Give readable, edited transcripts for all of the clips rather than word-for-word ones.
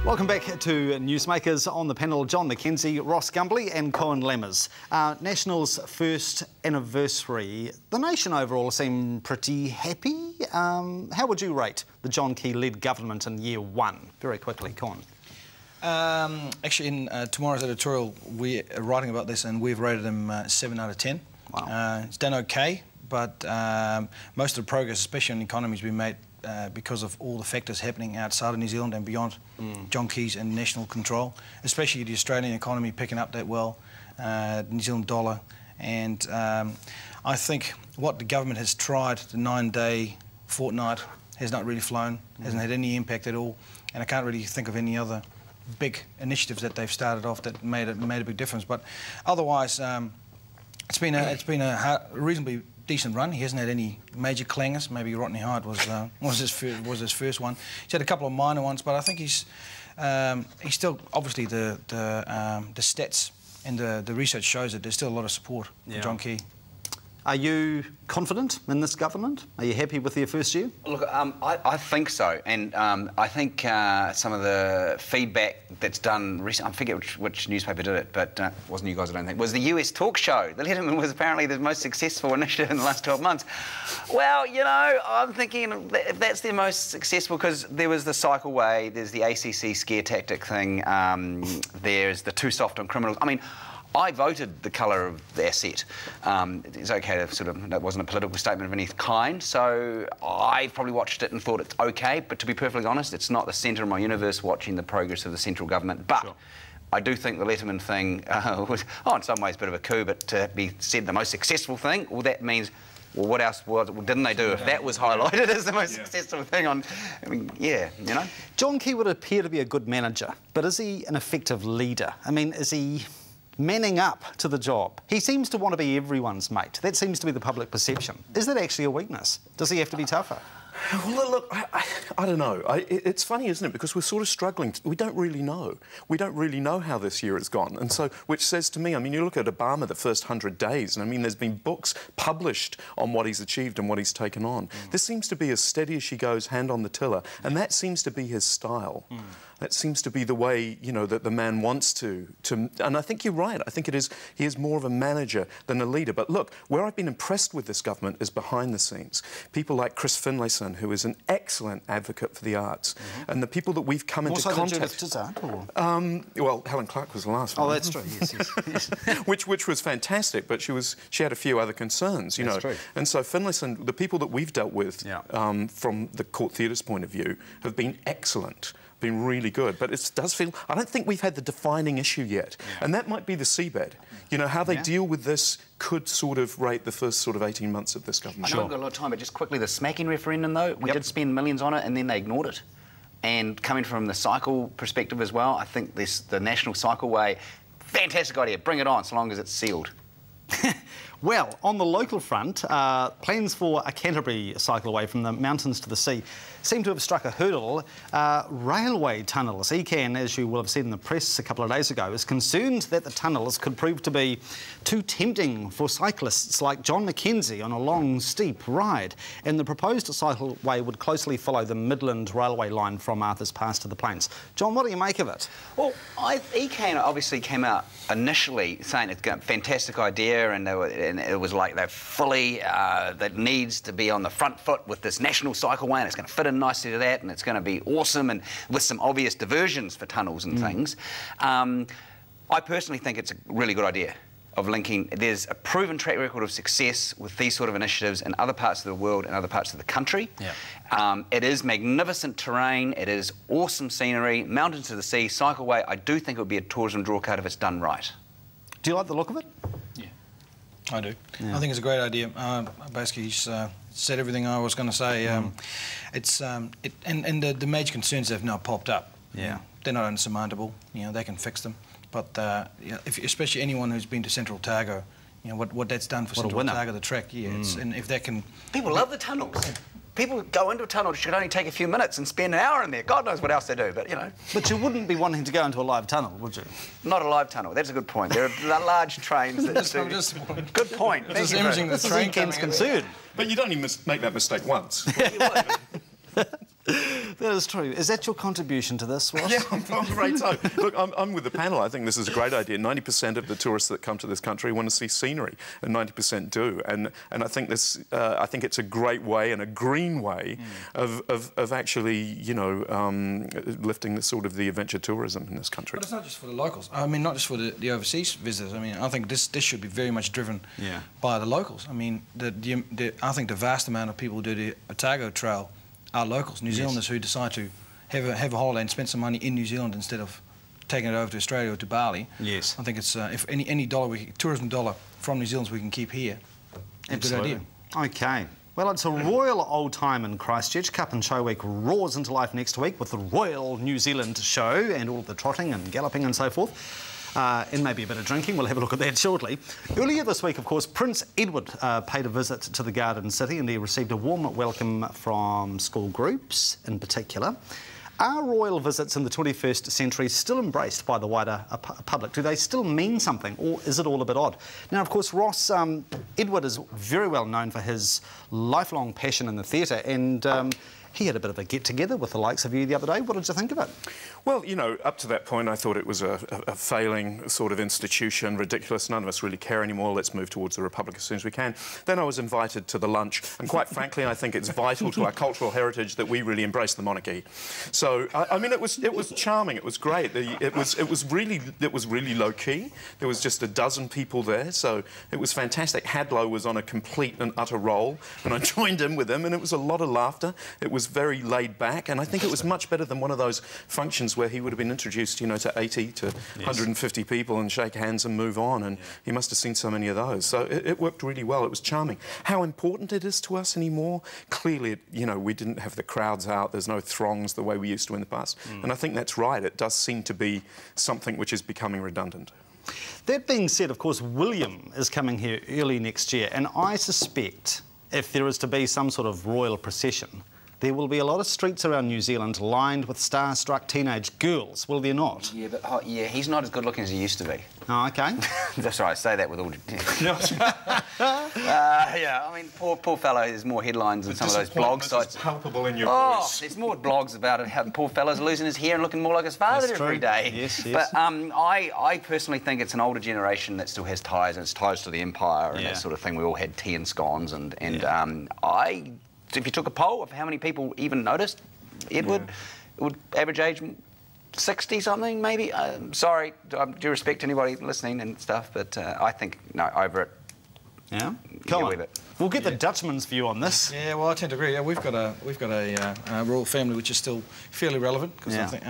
Welcome back to NewsMakers. On the panel, John McKenzie, Ross Gumbley and Coen Lammers. National's first anniversary. The nation overall seemed pretty happy. How would you rate the John Key-led government in year one? Very quickly, Coen. Actually, in tomorrow's editorial, we're writing about this and we've rated him 7 out of 10. Wow. It's done okay, but most of the progress, especially on the economy, has been made because of all the factors happening outside of New Zealand and beyond John Key's and national control, especially the Australian economy picking up that well, the New Zealand dollar. And I think what the government has tried, the 9-day fortnight, has not really flown, hasn't had any impact at all, and I can't really think of any other big initiatives that they've started off that made a big difference. But otherwise, it's been a reasonably decent run. He hasn't had any major clangers. Maybe Rodney Hyde was his first one. He's had a couple of minor ones, but I think he's still, obviously the stats and the research shows that there's still a lot of support for John Key. Are you confident in this government? Are you happy with your first year? Look, I think so, and I think some of the feedback that's done recently, I forget which newspaper did it, but it wasn't you guys, I don't think, was the US talk show. The Letterman was apparently the most successful initiative in the last 12 months. Well, you know, I'm thinking if that's the most successful, because there was the cycleway, there's the ACC scare tactic thing, there's the too soft on criminals. I mean, I voted the colour of the asset. It's okay to sort of, that wasn't a political statement of any kind, so I probably watched it and thought it's okay, but to be perfectly honest, it's not the centre of my universe watching the progress of the central government. But sure, I do think the Letterman thing was, in some ways, a bit of a coup, but to be said the most successful thing, well, that means, well, what else didn't they do if that was highlighted as the most successful thing on... I mean, yeah, you know? John Key would appear to be a good manager, but is he an effective leader? I mean, is he manning up to the job? He seems to want to be everyone's mate. That seems to be the public perception. Is that actually a weakness? Does he have to be tougher? Well, look, I don't know. It's funny, isn't it? Because we're sort of struggling. We don't really know. We don't really know how this year has gone. And so, which says to me, I mean, you look at Obama, the first 100 days, and I mean, there's been books published on what he's achieved and what he's taken on. This seems to be as steady as she goes, hand on the tiller, and that seems to be his style. That seems to be the way, you know, that the man wants to. And I think you're right. I think he is more of a manager than a leader. But look, where I've been impressed with this government is behind the scenes. People like Chris Finlayson, who is an excellent advocate for the arts, and the people that we've come into contact with. Well, Helen Clark was the last one. Oh, that's true. Yes. which was fantastic, but she had a few other concerns, you know. True. And so Finlayson, the people that we've dealt with from the Court Theatre's point of view, have been excellent. Been really good, but it does feel... I don't think we've had the defining issue yet, and that might be the seabed. You know, how they deal with this could sort of rate the first sort of 18 months of this government. I know we've got a lot of time, but just quickly, the smacking referendum, though, we did spend millions on it, and then they ignored it. And coming from the cycle perspective as well, I think the National Cycleway, fantastic idea, bring it on, so long as it's sealed. Well, on the local front, plans for a Canterbury cycleway from the mountains to the sea seem to have struck a hurdle. Railway tunnels. ECAN, as you will have seen in the press a couple of days ago, is concerned that the tunnels could prove to be too tempting for cyclists like John McKenzie on a long, steep ride. And the proposed cycleway would closely follow the Midland Railway line from Arthur's Pass to the Plains. John, what do you make of it? Well, ECAN obviously came out initially saying it's a fantastic idea, and it was like they're fully that needs to be on the front foot with this national cycleway, and it's going to fit in nicely to that, and it's going to be awesome, and with some obvious diversions for tunnels and things. I personally think it's a really good idea of linking. There's a proven track record of success with these sort of initiatives in other parts of the world and other parts of the country. It is magnificent terrain, it is awesome scenery, mountains to the sea, cycleway. I do think it would be a tourism drawcard if it's done right. Do you like the look of it? Yeah, I do. I think it's a great idea. Basically, he's said everything I was going to say. And the major concerns that have now popped up, they're not insurmountable. You know, they can fix them. But especially anyone who's been to Central Otago, you know what that's done for Central Otago, the track. And if that can, people love the tunnels. People go into a tunnel, it should only take a few minutes and spend an hour in there. God knows what else they do, but, you know. But you wouldn't be wanting to go into a live tunnel, would you? Not a live tunnel. That's a good point. There are large trains that do... Good point. Just imaging the train Ken's concern. But you'd only make that mistake once. That is true. Is that your contribution to this, Ross? Yeah, I'm afraid so. Look, I'm with the panel. I think this is a great idea. 90% of the tourists that come to this country want to see scenery, and 90% do. And I think this, I think it's a great way and a green way of actually, you know, lifting the sort of the adventure tourism in this country. But it's not just for the locals. I mean, not just for the overseas visitors. I mean, I think this should be very much driven by the locals. I mean, I think the vast amount of people who do the Otago Trail are locals, New Zealanders who decide to have a holiday and spend some money in New Zealand instead of taking it over to Australia or to Bali. Yes. I think it's if any tourism dollar from New Zealand we can keep here, it's a good idea. Okay. Well, it's a royal old time in Christchurch. Cup and Show Week roars into life next week with the Royal New Zealand Show and all the trotting and galloping and so forth. And maybe a bit of drinking. We'll have a look at that shortly. Earlier this week, of course, Prince Edward paid a visit to the Garden City and he received a warm welcome from school groups in particular. Are royal visits in the 21st century still embraced by the wider public? Do they still mean something, or is it all a bit odd? Now, of course, Ross, Edward is very well known for his lifelong passion in the theatre, and he had a bit of a get-together with the likes of you the other day. What did you think of it? Well, you know, up to that point, I thought it was a failing sort of institution, ridiculous. None of us really care anymore. Let's move towards the Republic as soon as we can. Then I was invited to the lunch, and quite frankly, I think it's vital to our cultural heritage that we really embrace the monarchy. So, I mean, it was charming. It was great. It was really low key. There was just a dozen people there, so it was fantastic. Hadlow was on a complete and utter roll, and I joined in with him, and it was a lot of laughter. It was very laid back, and I think it was much better than one of those functions where he would have been introduced, you know, to 80 to 150 people and shake hands and move on, and he must have seen so many of those. So it worked really well. It was charming. How important it is to us anymore? Clearly, you know, we didn't have the crowds out. There's no throngs the way we used to in the past. And I think that's right. It does seem to be something which is becoming redundant. That being said, of course, William is coming here early next year, and I suspect if there is to be some sort of royal procession, there will be a lot of streets around New Zealand lined with star-struck teenage girls, will there not? Yeah, but he's not as good looking as he used to be. Oh, OK. That's right, I say that with all... yeah, I mean, poor fellow, there's more headlines than some of those blog sites. Palpable in your voice. There's more blogs about it, how the poor fellow's losing his hair and looking more like his father every day. Yes, yes. But I personally think it's an older generation that still has ties, and it's ties to the empire and that sort of thing. We all had tea and scones, and if you took a poll of how many people even noticed Edward, it would average age 60-something, maybe. Sorry, due respect to anybody listening and stuff, but I think, no, over it. Yeah? Coen, we'll get the Dutchman's view on this. Yeah, well, I tend to agree. Yeah, we've got a royal family which is still fairly relevant, because I think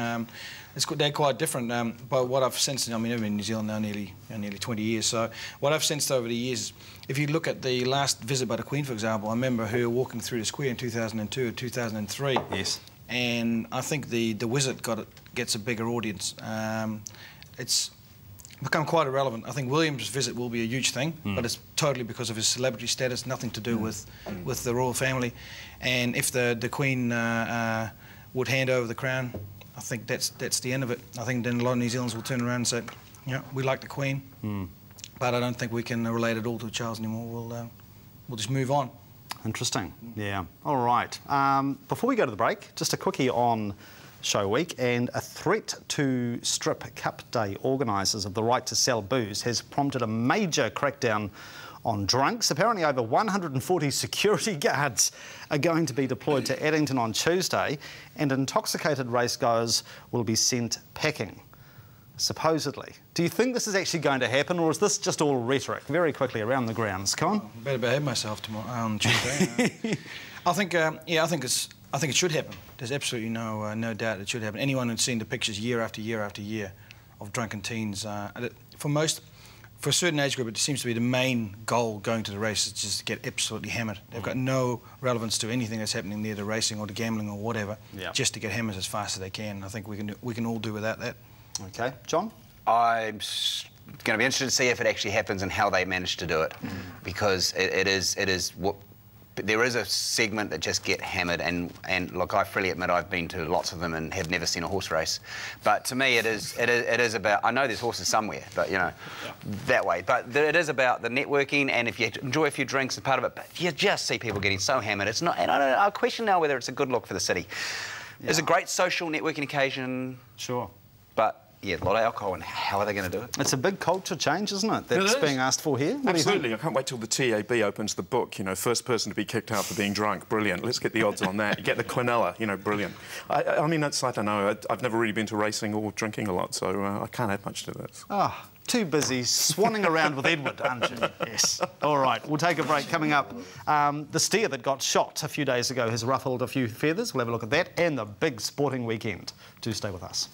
they're quite different. But what I've sensed, I mean, I've been in New Zealand now nearly 20 years, so what I've sensed over the years, if you look at the last visit by the Queen, for example, I remember her walking through the square in 2002 or 2003. Yes. And I think the Wizard gets a bigger audience. It's become quite irrelevant. I think William's visit will be a huge thing, but it's totally because of his celebrity status, nothing to do with the royal family. And if the Queen would hand over the crown, I think that's the end of it. I think then a lot of New Zealanders will turn around and say, yeah, we like the Queen, but I don't think we can relate it all to Charles anymore. We'll just move on. Interesting. Yeah. All right. Before we go to the break, just a quickie on Show Week, and a threat to strip Cup Day organisers of the right to sell booze has prompted a major crackdown on drunks. Apparently over 140 security guards are going to be deployed to Addington on Tuesday, and intoxicated racegoers will be sent packing, supposedly. Do you think this is actually going to happen, or is this just all rhetoric? Very quickly around the grounds, Coen. I better behave myself tomorrow on Tuesday. I think it should happen. There's absolutely no doubt it should happen. Anyone who's seen the pictures year after year after year of drunken teens, for a certain age group, it seems to be the main goal going to the race is just to get absolutely hammered. They've got no relevance to anything that's happening near the racing or the gambling or whatever, just to get hammered as fast as they can. I think we can all do without that. Okay, John? I'm going to be interested to see if it actually happens and how they manage to do it, because it is what. There is a segment that just get hammered, and look, I freely admit I've been to lots of them and have never seen a horse race. But to me, it is about. I know there's horses somewhere, but you know, that way. But it is about the networking, and if you enjoy a few drinks as part of it, but you just see people getting so hammered. It's not, and I question now whether it's a good look for the city. It's a great social networking occasion. Sure. But, yeah, a lot of alcohol, and how are they going to do it? It's a big culture change, isn't it, that's being asked for here? What Absolutely. I can't wait till the TAB opens the book. You know, first person to be kicked out for being drunk. Brilliant. Let's get the odds on that. You get the quinella. You know, brilliant. I mean, I don't know. I've never really been to racing or drinking a lot, so I can't add much to this. Ah, too busy swanning around with Edward, aren't you? Yes. All right, we'll take a break. Coming up, the steer that got shot a few days ago has ruffled a few feathers. We'll have a look at that and the big sporting weekend. Do stay with us.